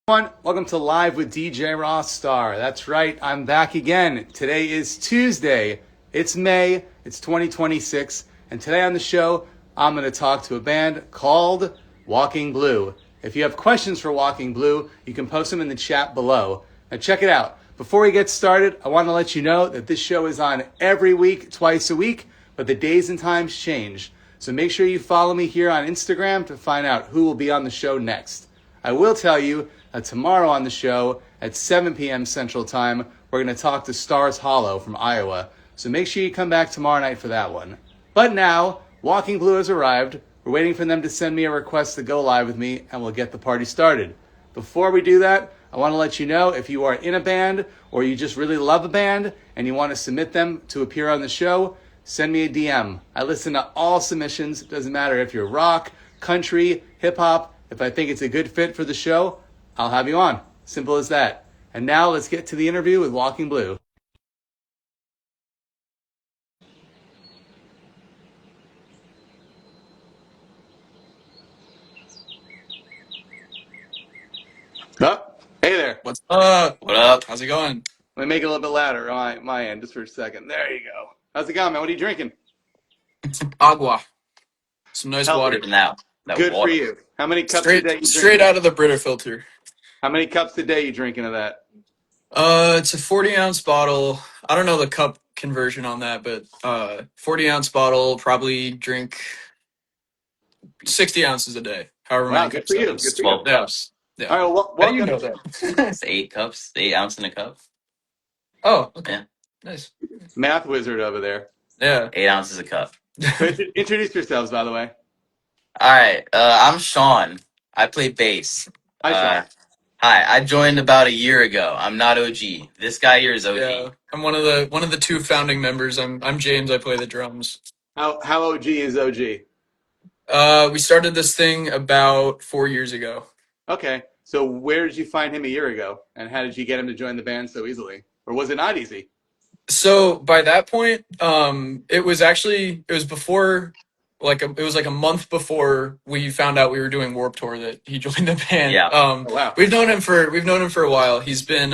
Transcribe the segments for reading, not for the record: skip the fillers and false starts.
Everyone, welcome to Live with DJ Rossstar. That's right, I'm back again. Today is Tuesday. It's May, it's 2026, and today on the show, I'm going to talk to a band called Walking Blue. If you have questions for Walking Blue, you can post them in the chat below. Now check it out. Before we get started, I want to let you know that this show is on every week, twice a week, but the days and times change. So make sure you follow me here on Instagram to find out who will be on the show next. I will tell you that tomorrow on the show at 7 p.m. Central Time, we're going to talk to Stars Hollow from Iowa. So make sure you come back tomorrow night for that one. But now, Walking Blue has arrived. We're waiting for them to send me a request to go live with me, and we'll get the party started. Before we do that, I want to let you know if you are in a band or you just really love a band and you want to submit them to appear on the show, send me a DM. I listen to all submissions. It doesn't matter if you're rock, country, hip-hop. If I think it's a good fit for the show, I'll have you on. Simple as that. And now let's get to the interview with Walking Blue. Oh, hey there. What's up? What up? How's it going? Let me make it a little bit louder on my end just for a second. There you go. How's it going, man? What are you drinking? Agua. Some nice Healthy. water. Now, that Good for water. you. How many cups a day you Straight drinking? out of the Brita filter. How many cups a day you drinking of that? It's a 40-ounce bottle. I don't know the cup conversion on that, but 40-ounce bottle, probably drink 60 ounces a day. However Wow, many good cups for that you. is. Good for you. 12 cups. Yeah. All right, well, How do you welcome. know that? It's 8 cups. 8 ounce in a cup. Oh, okay. Yeah. Nice. Math wizard over there. Yeah. 8 ounces a cup. Introduce yourselves, by the way. All right. I'm Sean. I play bass. Hi, Sean. Hi. I joined about a year ago. I'm not OG. This guy here is Yeah. OG. I'm one of the two founding members. I'm James. I play the drums. How OG is OG? We started this thing about 4 years ago. Okay, so where did you find him a year ago, and how did you get him to join the band so easily, or was it not easy? So by that point, it was before, it was like a month before we found out we were doing Warped Tour that he joined the band. Yeah. Oh wow. We've known him for a while. He's been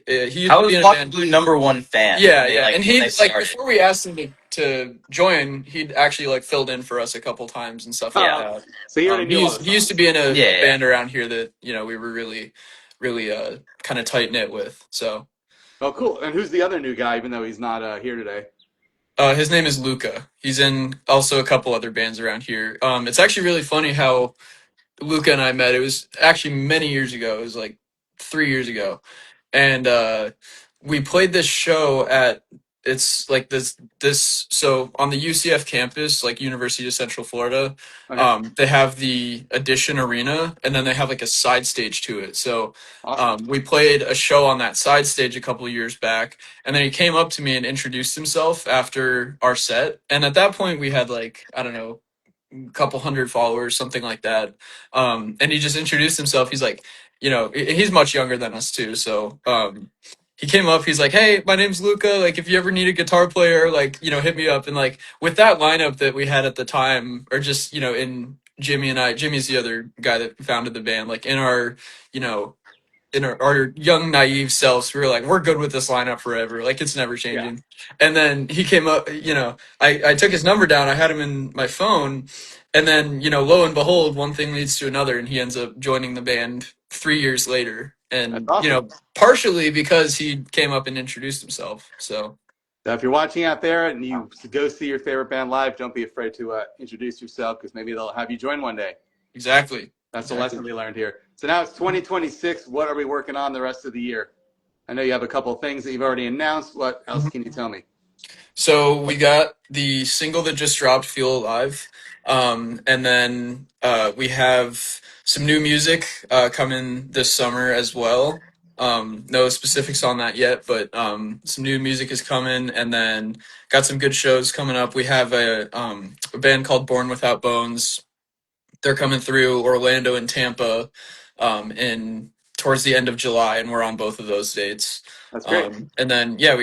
he used I to be was in a Walking band. Blue #1 fan. Yeah, They, yeah, like and when he they like started. before we asked him to join, he'd actually like filled in for us a couple times and stuff like Yeah. that. So he already knew all the He used to songs. be in a Yeah. band around here that we were really kind of tight knit with. So. Oh, cool. And who's the other new guy, even though he's not here today? His name is Luca. He's in also a couple other bands around here. It's actually really funny how Luca and I met. It was actually many years ago. It was like 3 years ago, and we played this show at it's like this so on the UCF campus, like University of Central Florida. Okay, They have the Edition Arena, and then they have like a side stage to it. So awesome. we played a show on that side stage a couple of years back, and then he came up to me and introduced himself after our set. And at that point, we had like, I don't know, couple hundred followers, something like that. And he just introduced himself. He's like, he's much younger than us too. So he came up. He's like, "Hey, my name's Luca. Like, if you ever need a guitar player, like, hit me up." And like with that lineup that we had at the time, or just in Jimmy and I, Jimmy's the other guy that founded the band. Like you know, in our young naive selves, we were like, we're good with this lineup forever, like it's never Yeah, changing. And then he came up, I took his number down, I had him in my phone, and then lo and behold, one thing leads to another, and he ends up joining the band 3 years later. that's And awesome. partially because he came up and introduced himself. So So if you're watching out there and you go see your favorite band live, don't be afraid to introduce yourself, because maybe they'll have you join one day. exactly. That's the lesson we learned here. So now it's 2026. What are we working on the rest of the year? I know you have a couple of things that you've already announced. What else can you tell me? So we got the single that just dropped, "Feel Alive," and then we have some new music coming this summer as well. No specifics on that yet, but some new music is coming, and then got some good shows coming up. We have a band called Born Without Bones. They're coming through Orlando and Tampa in towards the end of July, and we're on both of those dates. That's great. And then yeah,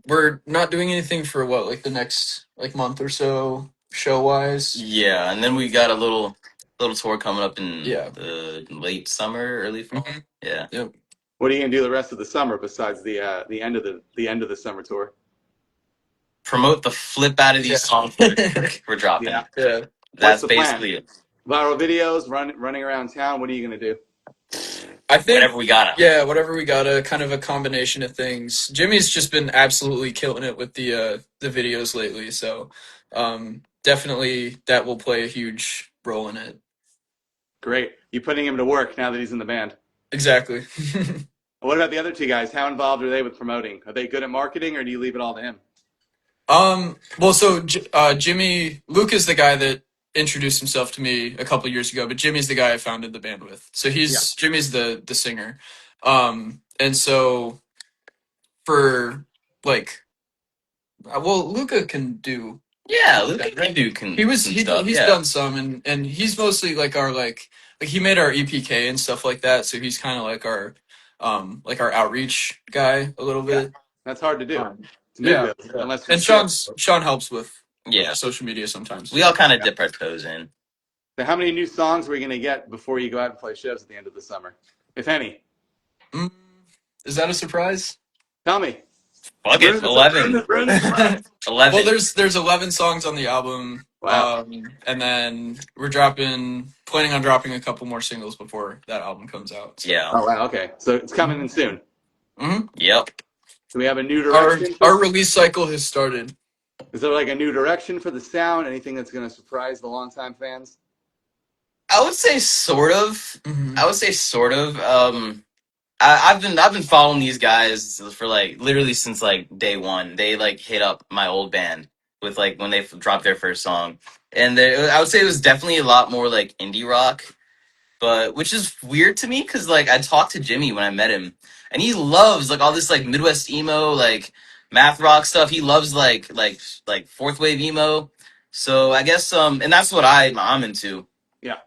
we're not doing anything for like the next like month or so show wise. Yeah. And then we got a little little tour coming up in Yeah. the late summer, early fall. Mhm. Yeah. Yep. What are you gonna do the rest of the summer besides the end of the summer tour? Promote the flip out of these songs we're dropping. Yeah. Yeah. What's That's the plan? basically it. Viral videos, running around town. What are you gonna do? I think Whatever we gotta. yeah, whatever we got, a kind of a combination of things. Jimmy's just been absolutely killing it with the videos lately, so definitely that will play a huge role in it. Great. You putting him to work now that he's in the band. Exactly. What about the other two guys? How involved are they with promoting? Are they good at marketing, or do you leave it all to him? Well, so Jimmy Luke is the guy that introduced himself to me a couple years ago, but Jimmy's the guy I founded the band with. So Yeah. Jimmy's the singer. And so for like well, Luca can do. Yeah, Luke can do some stuff. He's Yeah. done some, and he's mostly like our like he made our EPK and stuff like that. So he's kind of like our outreach guy a little bit. That's hard to do. It's new Yeah, build, unless you're and skilled. Sean helps with Yeah. social media sometimes. We all kind of dip our toes in. So how many new songs are we gonna get before you go out and play shows at the end of the summer, if any? Is that a surprise? Tell me. Fuck it, 11. 11. Well, there's 11 songs on the album. Wow. And then we're planning on dropping a couple more singles before that album comes out. So. Yeah. Oh wow. Okay. So it's coming in soon. Mm-hmm. Yep. Do we have a new direction? Our release cycle has started. Is there like a new direction for the sound? Anything that's going to surprise the longtime fans? I would say sort of. Mm-hmm. I would say sort of. I've been following these guys for like literally since like day one. They like hit up my old band with like when they dropped their first song, and I would say it was definitely a lot more like indie rock, but which is weird to me because like I talked to Jimmy when I met him, and he loves like all this like Midwest emo like math rock stuff. He loves like fourth wave emo. So I guess and that's what I'm into. Yeah.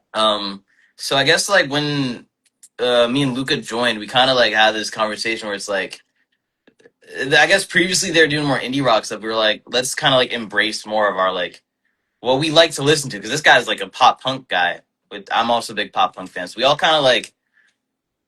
So I guess like when me and Luca joined, we kind of like had this conversation where it's like, I guess previously they were doing more indie rock stuff. We were like, let's kind of like embrace more of our like what we like to listen to because this guy's like a pop punk guy. I'm also a big pop punk fan, so we all kind of like.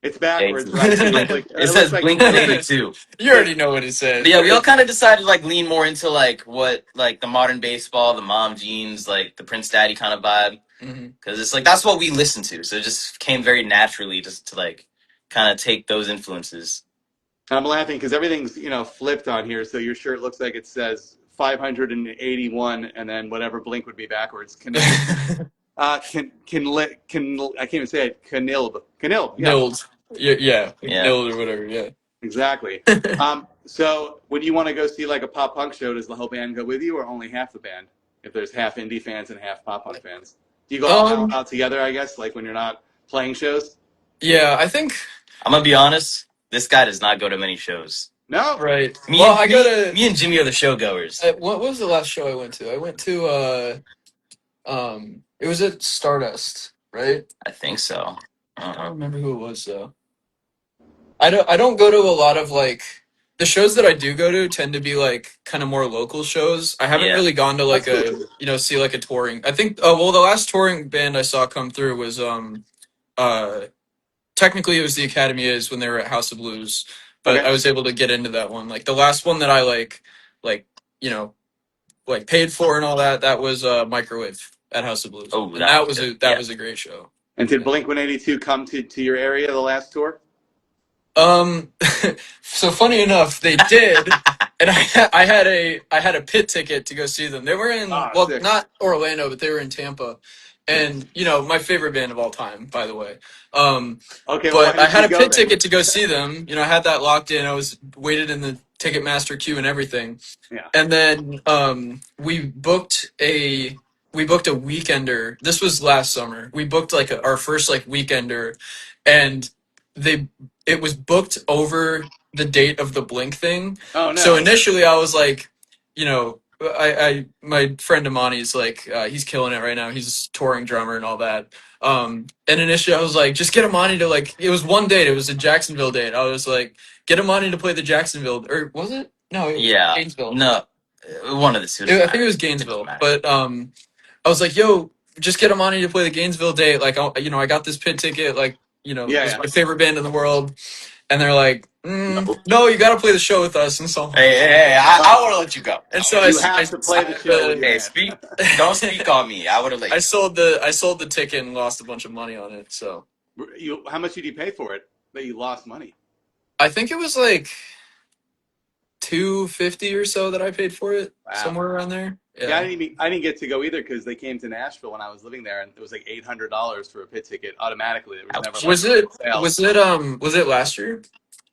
It's backwards, right? It says Blink 182. You already know what it says. But yeah, we all kind of decided to like lean more into like what like the modern baseball, the mom jeans, like the Prince Daddy kind of vibe. Because it's like that's what we listen to, so it just came very naturally just to like kind of take those influences. I'm laughing because everything's flipped on here. So your shirt looks like it says 581, and then whatever Blink would be backwards. I can't even say it. Canilb. Yeah. Nilled. Yeah. Yeah. Nilled or whatever. Yeah. Exactly. So when you want to go see like a pop punk show, does the whole band go with you, or only half the band? If there's half indie fans and half pop punk fans, do you go all out together? I guess like when you're not playing shows. Yeah, I think. I'm gonna be honest. This guy does not go to many shows. No. Right. Me and Jimmy are the showgoers. What was the last show I went to? I went to it was at Stardust, right? I think so. I don't remember who it was though. I don't go to a lot of like the shows that I do go to tend to be like kind of more local shows. I haven't really gone to like see like a touring. I think the last touring band I saw come through was technically it was the Academy is when they were at House of Blues, but Okay. I was able to get into that one. Like the last one that I like paid for and all that was Microwave at House of Blues. Oh, and that was a great show. And did Blink 182 come to your area the last tour? So funny enough, they did, and I had a pit ticket to go see them. They were in sick. not Orlando, but they were in Tampa, and my favorite band of all time, by the way. Okay, but I had a pit ticket to go see them. I had that locked in. I was waited in the Ticketmaster queue and everything. Yeah. And then we booked a weekender. This was last summer. We booked like our first like weekender, and it was booked over the date of the Blink thing. Oh no. So initially I was like, my friend Amani's like he's killing it right now. He's a touring drummer and all that. And initially I was like, just get Amani to like. It was one date. It was a Jacksonville date. I was like, get Amani to play the Jacksonville, or was it? No, it was Gainesville. No, one of the two. I think it was Gainesville. But I was like, yo, just get Amani to play the Gainesville date. Like, I got this pit ticket. Like, Yeah, it was yeah. my favorite band in the world. And they're like, No. no, you got to play the show with us. And so, Hey, I would have let you go. and so You have to play the show with your Hey, band. don't speak on me. I would have let I you sold the ticket and lost a bunch of money on it. So How much did you pay for it that you lost money? I think it was like $250 or so that I paid for it, Wow. somewhere around there. Yeah, Yeah. I didn't get to go either because they came to Nashville when I was living there, and it was like $800 for a pit ticket automatically. There was never Ouch. like Was it sales. was it last year?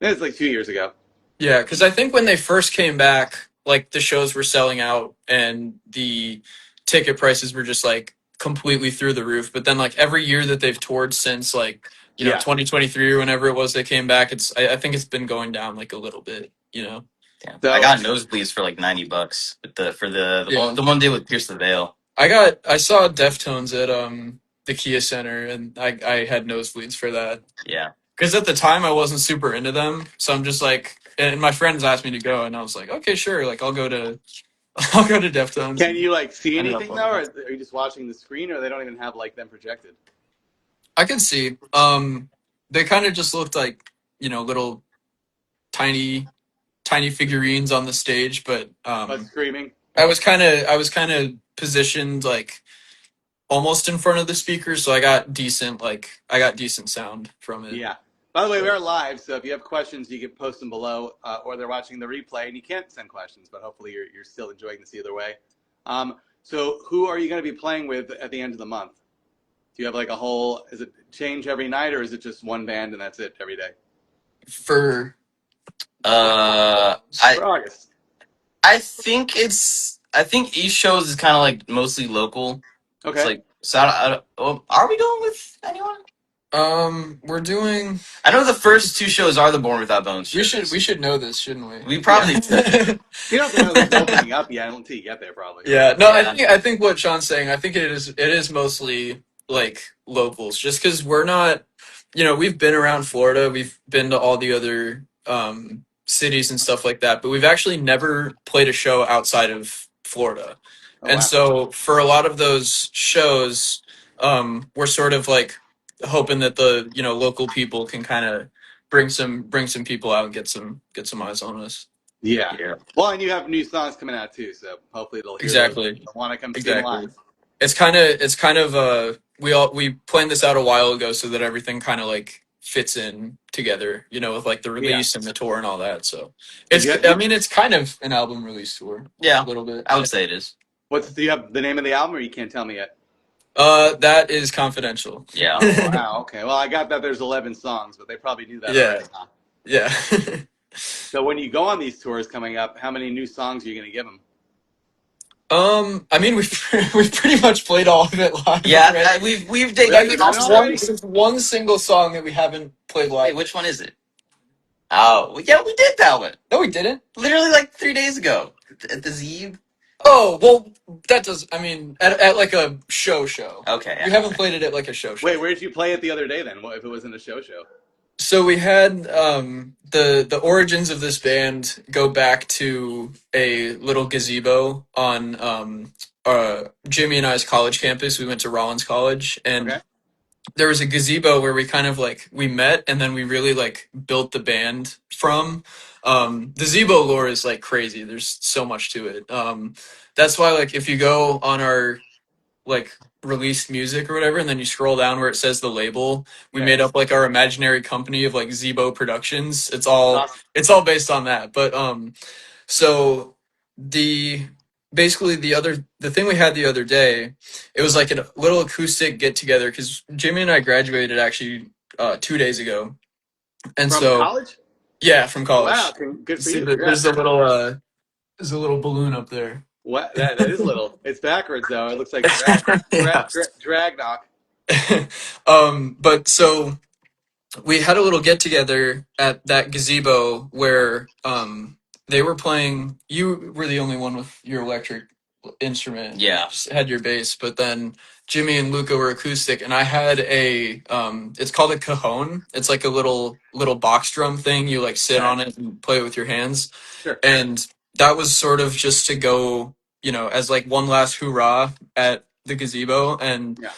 It was like 2 years ago. Yeah, because I think when they first came back, like the shows were selling out and the ticket prices were just like completely through the roof. But then like every year that they've toured since like, Yeah. 2023 or whenever it was they came back, I think it's been going down like a little bit. Damn. So- I got nosebleeds for like $90 with Yeah. the one day with Pierce the Veil. I saw Deftones at the Kia Center and I had nosebleeds for that. Yeah. Because at the time I wasn't super into them, so I'm just like, and my friends asked me to go, and I was like, okay, sure, like I'll go to Deftones. Can you like see Ended up anything though, or loving are you just watching the screen, or they don't even have like them projected? I can see. They kind of just looked like little tiny tiny figurines on the stage, but But screaming. I was kind of positioned like almost in front of the speakers, so I got decent sound from it. Yeah. By the way, we're live, so if you have questions, you can post them below, or they're watching the replay, and you can't send questions, but hopefully you're still enjoying this either way. So who are you going to be playing with at the end of the month? Do you have like a whole? Is it change every night, or is it just one band and that's it every day? For I For August. I think each shows is kind of like mostly local. Okay. It's like so. Are we going with anyone? we're doing. I know the first two shows are the Born Without Bones. We shows. should know this, shouldn't we? We probably Yeah. You don't have to know who's opening up yet until you get there, probably. Yeah, no, Yeah. I think what Sean's saying, I think it is mostly like locals, just because we're not, we've been around Florida, we've been to all the other cities and stuff like that, but we've actually never played a show outside of Florida, Oh, and wow. so for a lot of those shows, we're sort of like hoping that the local people can kind of bring some people out and get some eyes on us. Yeah. Yeah. Well, and you have new songs coming out too, so hopefully they'll hear Exactly. those. Want to come see them Exactly. live. It's kind of we planned this out a while ago so that everything kind of like fits in together, with like the release and the tour and all that. So Yeah. I mean it's kind of an album release tour. Yeah. A little bit. I would say it is. Do you have the name of the album, or you can't tell me yet? That is confidential. Yeah. Oh, wow. Okay. Well, I got that there's 11 songs, but they probably knew that Yeah. already. Huh? Yeah. So when you go on these tours coming up, how many new songs are you going to give them? I mean we've pretty much played all of it live. Yeah. already. We've Really? taken. You've done it already? There's one single song that we haven't played live. Wait, which one is it? Oh, well, yeah, we did that one. No, we didn't. Literally like 3 days ago at the Zeeb. Oh, well, that does. I mean, at like a show. Okay. We haven't played it at like a show. Wait, where did you play it the other day then? What if it wasn't a show? So we had the origins of this band go back to a little gazebo on Jimmy and I's college campus. We went to Rollins College, and Okay. there was a gazebo where we kind of like we met, and then we really like built the band from. The Zebo lore is like crazy. There's so much to it. That's why like if you go on our like released music or whatever, and then you scroll down where it says the label, we Yeah. made up like our imaginary company of like Zebo Productions. It's all based on that. But so the basically the thing we had the other day, it was like a little acoustic get together because Jimmy and I graduated actually 2 days ago, and From so college? yeah, from college. Wow, good for See, you. there's a little balloon up there. What? That is little. It's backwards though. It looks like Yeah. drag knock. But so we had a little get together at that gazebo where they were playing. You were the only one with your electric instrument. Yeah. You just had your bass, but then Jimmy and Luca were acoustic, and I had a it's called a cajon. It's like a little box drum thing. You like sit on it and play it with your hands. Sure. And that was sort of just to go, as like one last hoorah at the gazebo, and Yeah.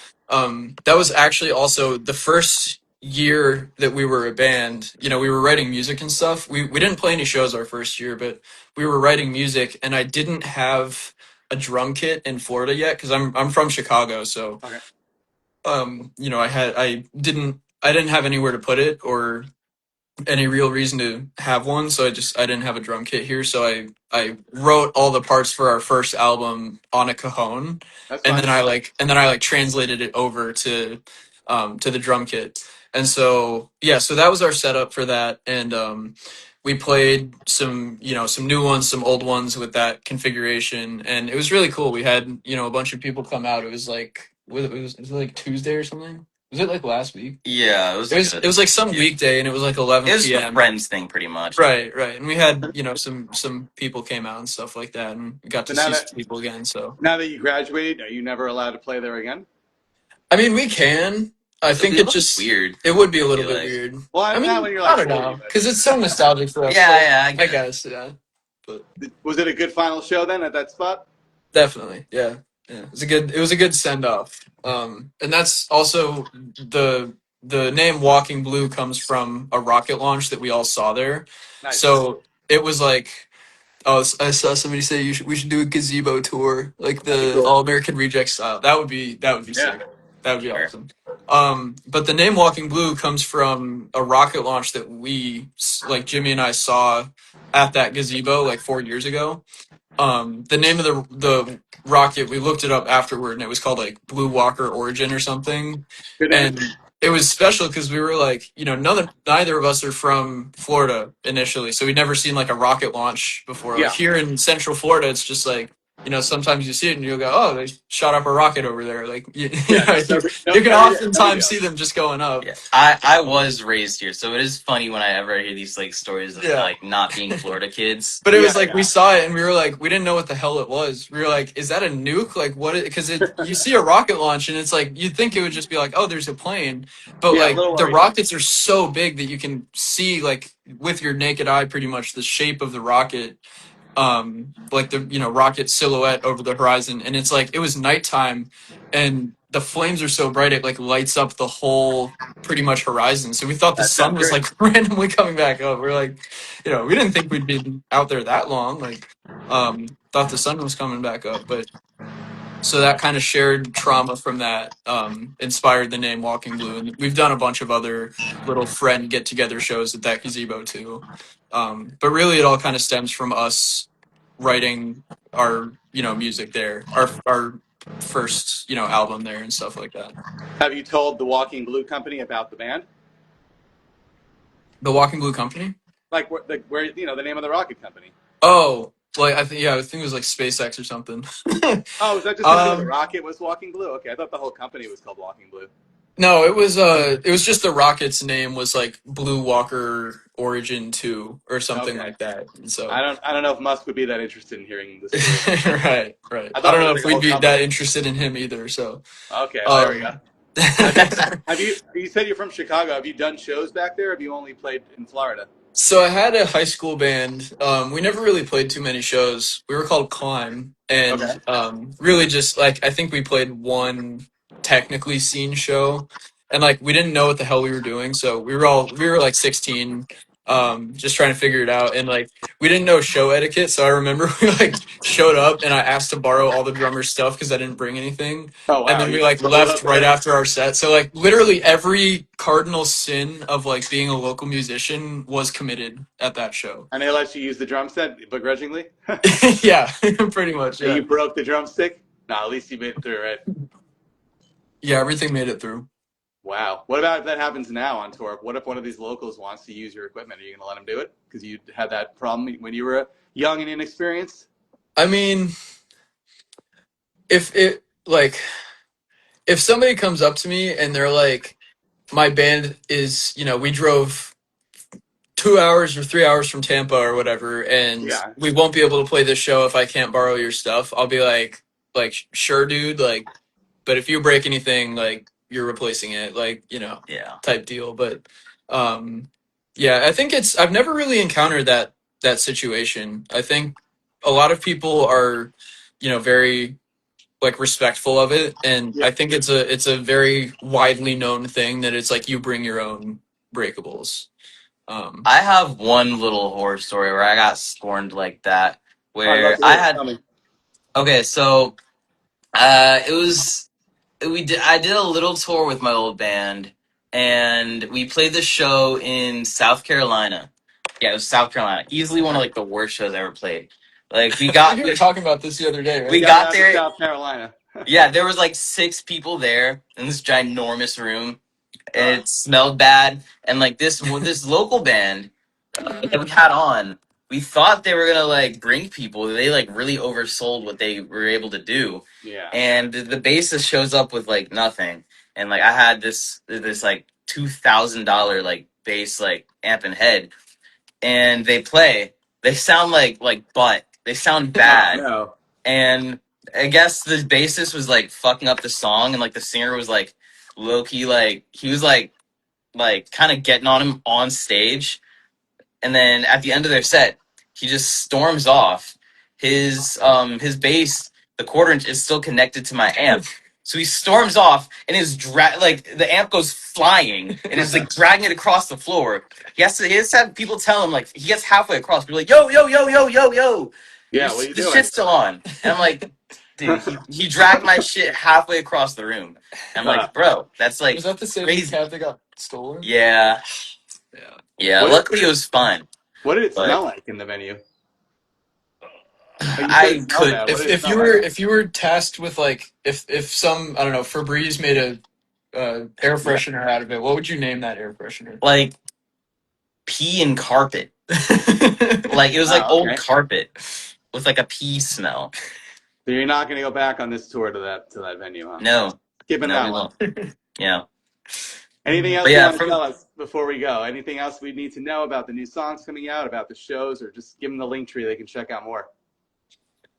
that was actually also the first year that we were a band. You know, we were writing music and stuff. We didn't play any shows our first year, but we were writing music, and I didn't have a drum kit in Florida yet because I'm from Chicago, so Okay. you know, I didn't have anywhere to put it or any real reason to have one, so I didn't have a drum kit here, so I wrote all the parts for our first album on a cajon, That's and fine. then I translated it over to the drum kit. And so yeah, so that was our setup for that, and we played some new ones, some old ones with that configuration, and it was really cool. We had, a bunch of people come out. It was like was it like Tuesday or something? Was it like last week? Yeah, it was It like was a it was like some yeah. weekday, and it was like It 11 was a p.m. friends thing, pretty much. Right, right. And we had, some people came out and stuff like that, and we got So to see some people again. So, now that you graduated, are you never allowed to play there again? I mean, we can. I It'll think be a it little just weird. it would be a I little feel bit like. weird. Well, I not mean, when you're I like don't 40, know, but because it's so nostalgic for us. Yeah, So yeah, I I get it. guess, yeah. But was it a good final show then at that spot? definitely, yeah, yeah. It was a good send off. And that's also the name Walking Blue comes from a rocket launch that we all saw there. Nice. So it was like, oh, I saw somebody say we should do a gazebo tour, like That'd be the cool. All American Reject style. That would be Yeah. sick. That would be Sure. awesome. But the name Walking Blue comes from a rocket launch that like Jimmy and I saw at that gazebo like 4 years ago. The name of the rocket, we looked it up afterward, and it was called like Blue Walker Origin or something. Good name. And it was special because we were like, neither of us are from Florida initially, so we'd never seen like a rocket launch before. Like Yeah. here in Central Florida, it's just like, sometimes you see it and you'll go, oh, they shot up a rocket over there. Like Yeah. No, you can no big oftentimes deal. see them just going up. Yeah, I was raised here, so it is funny when I ever hear these like stories of Yeah. like not being Florida kids. But it Yeah. was like we Yeah. saw it and we were like, we didn't know what the hell it was. We were like, is that a nuke? Like what? Because you see a rocket launch and it's like you'd think it would just be like, oh, there's a plane, but Yeah. A like little the worried. rockets are so big that you can see like with your naked eye pretty much the shape of the rocket, like the rocket silhouette over the horizon, and it's like it was nighttime, and the flames are so bright it like lights up the whole pretty much horizon. So we thought the That sun sounds was great. like randomly coming back up. We're like, we didn't think we'd be out there that long. Like, thought the sun was coming back up, but so that kind of shared trauma from that inspired the name Walking Blue, and we've done a bunch of other little friend get together shows at that gazebo too. But really, it all kind of stems from us writing our music there, our first album there and stuff like that. Have you told the Walking Blue Company about the band? The Walking Blue Company. Like where the name of the rocket company? Oh, like I think it was like SpaceX or something. Oh, was that just the name of the um, rocket was Walking Blue? Okay, I thought the whole company was called Walking Blue. No, it was just the rocket's name was like Blue Walker Origin 2 or something Okay. like that. And I so don't know if Musk would be that interested in hearing the story. right, right. I I thought don't it know was if like a we'd whole be company. that interested in him either, so Okay, well, there we go. um Have you? You said you're from Chicago. Have you done shows back there? Or have you only played in Florida? So I had a high school band. We never really played too many shows. We were called Climb, Okay. and really just like I think we played one technically scene show, and like we didn't know what the hell we were doing. So we were like 16, just trying to figure it out, and like we didn't know show etiquette. So I remember we like showed up, and I asked to borrow all the drummer's stuff because I didn't bring anything, Oh and wow, then we you like rolled left up right there. after our set. So like literally every cardinal sin of like being a local musician was committed at that show. And they let you use the drum set begrudgingly. Yeah, pretty much. You Yeah, broke the drumstick. No, at least you made it through, right? yeah. Everything made it through. Wow. What about if that happens now on tour? What if one of these locals wants to use your equipment? Are you going to let them do it? Because you had that problem when you were young and inexperienced. I mean, if it like if somebody comes up to me and they're like, my band is, we drove 2 hours or 3 hours from Tampa or whatever, and Yeah. we won't be able to play this show if I can't borrow your stuff. I'll be like, sure, dude. Like, but if you break anything, like you're replacing it, like Yeah. type deal. But yeah, I think I've never really encountered that situation. I think a lot of people are, very like respectful of it, and Yeah. I think it's a very widely known thing that it's like you bring your own breakables. I have one little horror story where I got scorned like that. I'd love Where to I hear it. had Tell me. okay, so it was we did I did a little tour with my old band, and we played the show in South Carolina. Yeah, it was South Carolina. Easily one of like the worst shows I ever played. Like we I think got you were talking about this the other day, we right? Shout got out to there. South Carolina. Yeah, there was like 6 people there in this ginormous room. Uh, It smelled bad, and like this local band that we had on, we thought they were gonna like bring people. They like really oversold what they were able to do, yeah. and the bassist shows up with like nothing. And like I had this like $2,000 like bass like amp and head, and they play. They sound like butt. They sound Oh bad, no. and I guess the bassist was like fucking up the song, and like the singer was like low key like he was like kind of getting on him on stage, and then at the end of their set, he just storms off. His bass, the quarter inch, is still connected to my amp. So he storms off, and like the amp goes flying, and is like dragging it across the floor. He has to have people tell him like he gets halfway across, people are like yo yo yo yo yo yo, Yeah. What are you the doing? shit's still on, and I'm like, dude, he dragged my shit halfway across the room. I'm like, bro, that's like Was that the same crazy. cat that got stolen? Yeah, Yeah. yeah. What Luckily, it was fun, What did it but smell like in the venue? You said it I smelled could. bad. What did it If smell you like? were tasked with like if some I don't know Febreze made a air Yeah. freshener out of it, what would you name that air freshener? Like pee and carpet. Like it was like Oh, old okay. carpet with like a pee smell. So you're not gonna go back on this tour to that venue, huh? No, Skipping no, that we one. won't. Yeah, Anything but else you yeah, want to from tell us before we go? Anything else we need to know about the new songs coming out, about the shows, or just give them the link tree they can check out more?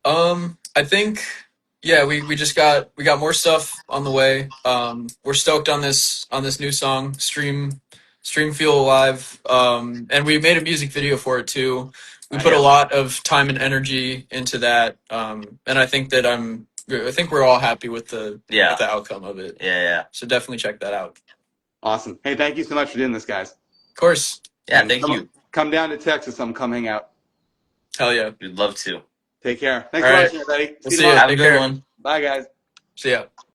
I think yeah, we just we got more stuff on the way. We're stoked on this new song, Stream Feel Alive. And we made a music video for it too. We put a Yeah. lot of time and energy into that. And I think we're all happy with yeah, the outcome of it. yeah. So definitely check that out. Awesome. Hey, thank you so much for doing this, guys. Of course. Yeah, And thank you. come down to Texas. Come hang out. Hell yeah. We'd love to. Take care. All Thanks for right. watching, everybody. We'll See you see ya. tomorrow. Have a Take good care. one. Bye, guys. See ya.